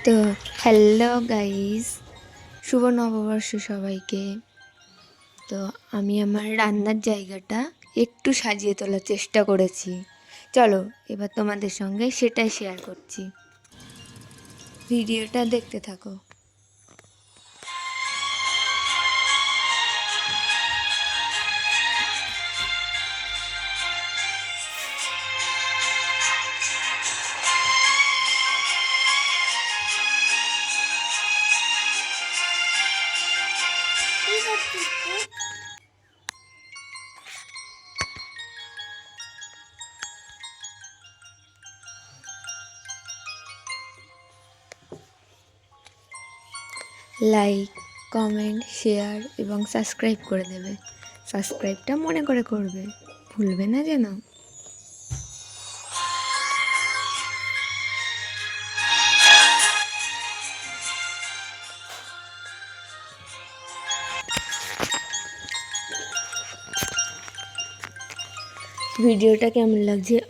তো hello guys, শুভ নববর্ষ সবাইকে। তো আমি আমার রান্নার জায়গাটা একটু সাজিয়ে তোলার চেষ্টা করেছি। চলো এবার তোমাদের সঙ্গে সেটাই শেয়ার করছি, ভিডিওটা দেখতে থাকো। লাইক, কমেন্ট, শেয়ার এবং সাবস্ক্রাইব করে দেবে। সাবস্ক্রাইবটা মনে করে করবে, ভুলবে না যেন। ভিডিওটা কেমন লাগছে